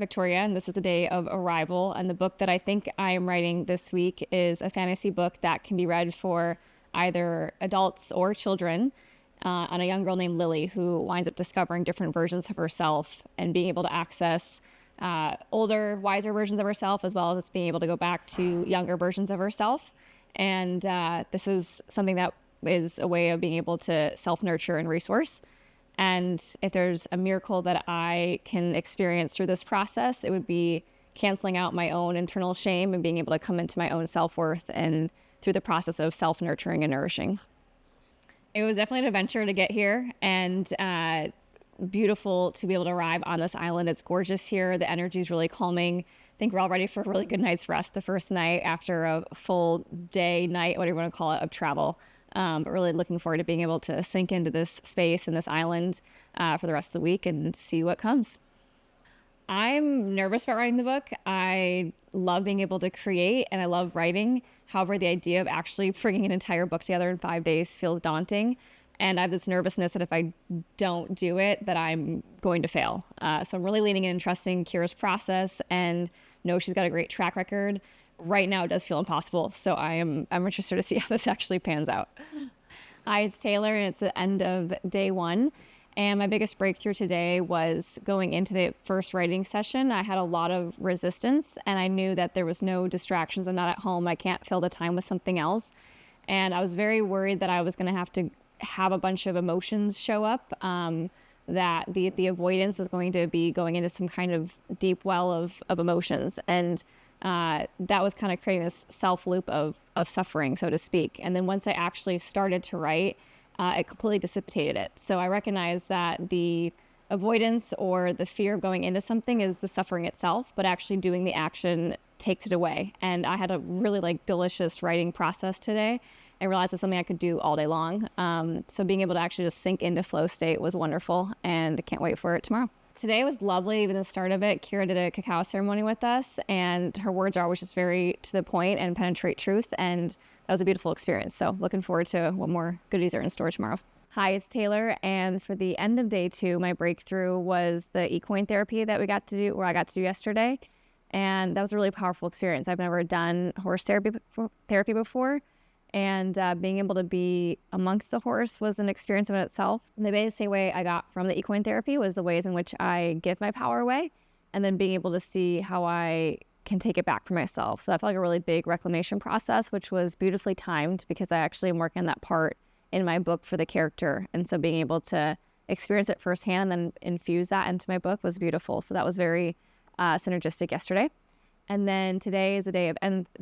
Victoria, and this is the day of arrival. And the book that I think I am writing this week is a fantasy book that can be read for either adults or children on a young girl named Lily who winds up discovering different versions of herself and being able to access older, wiser versions of herself, as well as being able to go back to younger versions of herself. And this is something that is a way of being able to self-nurture and resource. And if there's a miracle that I can experience through this process, it would be canceling out my own internal shame and being able to come into my own self-worth and through the process of self-nurturing and nourishing. It was definitely an adventure to get here, and beautiful to be able to arrive on this island. It's gorgeous here. The energy is really calming. I think we're all ready for a really good night's rest the first night after a full day, night, whatever you want to call it, of travel. But really looking forward to being able to sink into this space and this island for the rest of the week and see what comes. I'm nervous about writing the book. I love being able to create and I love writing. However, the idea of actually bringing an entire book together in 5 days feels daunting. And I have this nervousness that if I don't do it, that I'm going to fail. So I'm really leaning in and trusting Kira's process and know she's got a great track record. Right now it does feel impossible. So I'm interested to see how this actually pans out. Hi, it's Taylor, and it's the end of day one. And my biggest breakthrough today was going into the first writing session. I had a lot of resistance, and I knew that there was no distractions. I'm not at home. I can't fill the time with something else. And I was very worried that I was going to have a bunch of emotions show up, that the avoidance is going to be going into some kind of deep well of emotions. And that was kind of creating this self loop of suffering, so to speak. And then once I actually started to write, it completely dissipated it. So I recognized that the avoidance or the fear of going into something is the suffering itself, but actually doing the action takes it away. And I had a really delicious writing process today. I realized it's something I could do all day long. So being able to actually just sink into flow state was wonderful, and I can't wait for it tomorrow. Today was lovely, even the start of it. Kira did a cacao ceremony with us, and her words are always just very to the point and penetrate truth, and that was a beautiful experience. So looking forward to what more goodies are in store tomorrow. Hi, it's Taylor, and for the end of day two, my breakthrough was the equine therapy that I got to do yesterday, and that was a really powerful experience. I've never done horse therapy before. And being able to be amongst the horse was an experience in itself. And the basic way I got from the equine therapy was the ways in which I give my power away, and then being able to see how I can take it back for myself. So that felt like a really big reclamation process, which was beautifully timed because I actually am working on that part in my book for the character. And so being able to experience it firsthand and then infuse that into my book was beautiful. So that was very synergistic yesterday. And then today is the day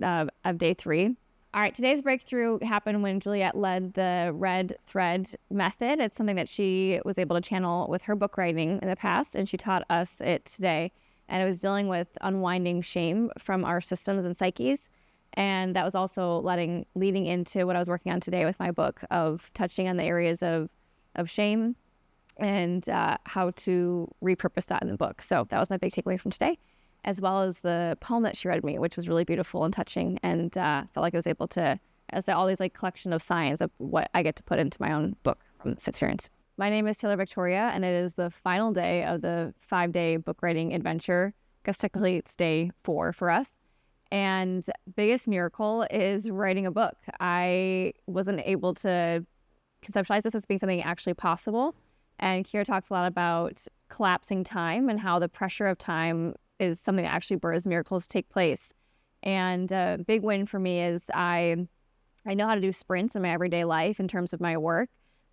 of day three. All right, today's breakthrough happened when Juliet led the red thread method. It's something that she was able to channel with her book writing in the past, and she taught us it today. And it was dealing with unwinding shame from our systems and psyches. And that was also leading into what I was working on today with my book of touching on the areas of shame and how to repurpose that in the book. So that was my big takeaway from today, as well as the poem that she read me, which was really beautiful and touching, and felt like I was able to, as all these collection of signs of what I get to put into my own book from this experience. My name is Taylor Victoria, and it is the final day of the 5-day book writing adventure. I guess technically it's day 4 for us. And biggest miracle is writing a book. I wasn't able to conceptualize this as being something actually possible. And Kira talks a lot about collapsing time and how the pressure of time is something that actually births miracles take place. And a big win for me is I know how to do sprints in my everyday life in terms of my work,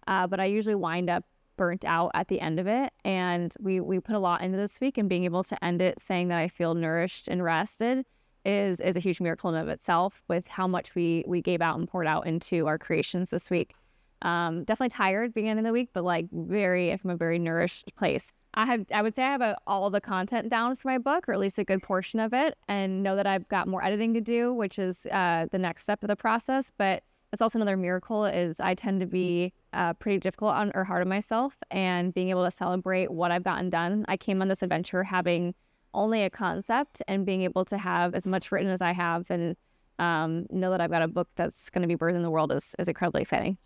but I usually wind up burnt out at the end of it. And we put a lot into this week, and being able to end it saying that I feel nourished and rested is a huge miracle in and of itself, with how much we gave out and poured out into our creations this week. Definitely tired beginning of the week, but from a very nourished place. I would say I have all the content down for my book, or at least a good portion of it, and know that I've got more editing to do, which is the next step of the process. But that's also another miracle, is I tend to be pretty difficult or hard on myself, and being able to celebrate what I've gotten done. I came on this adventure having only a concept, and being able to have as much written as I have, and know that I've got a book that's going to be birthed in the world is incredibly exciting.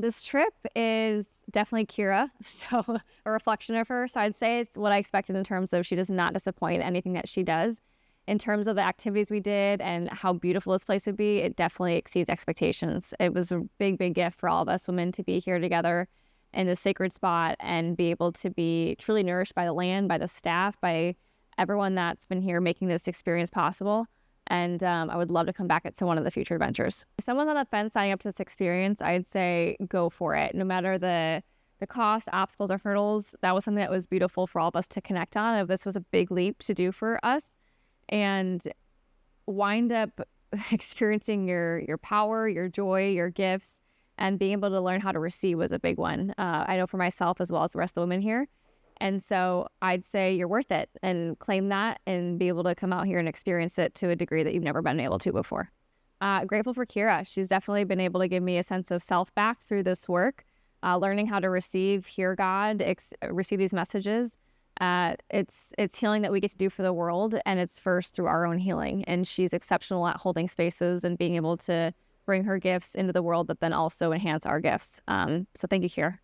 This trip is definitely Kira, so a reflection of her. So I'd say it's what I expected in terms of she does not disappoint anything that she does. In terms of the activities we did and how beautiful this place would be, it definitely exceeds expectations. It was a big, big gift for all of us women to be here together in this sacred spot and be able to be truly nourished by the land, by the staff, by everyone that's been here making this experience possible. And I would love to come back to one of the future adventures. If someone's on the fence signing up to this experience, I'd say go for it. No matter the cost, obstacles, or hurdles, that was something that was beautiful for all of us to connect on. If this was a big leap to do for us, and wind up experiencing your power, your joy, your gifts, and being able to learn how to receive was a big one. I know for myself as well as the rest of the women here. And so I'd say you're worth it and claim that and be able to come out here and experience it to a degree that you've never been able to before. Grateful for Kira. She's definitely been able to give me a sense of self back through this work, learning how to receive, hear God, receive these messages. It's healing that we get to do for the world, and it's first through our own healing. And she's exceptional at holding spaces and being able to bring her gifts into the world that then also enhance our gifts. So thank you, Kira.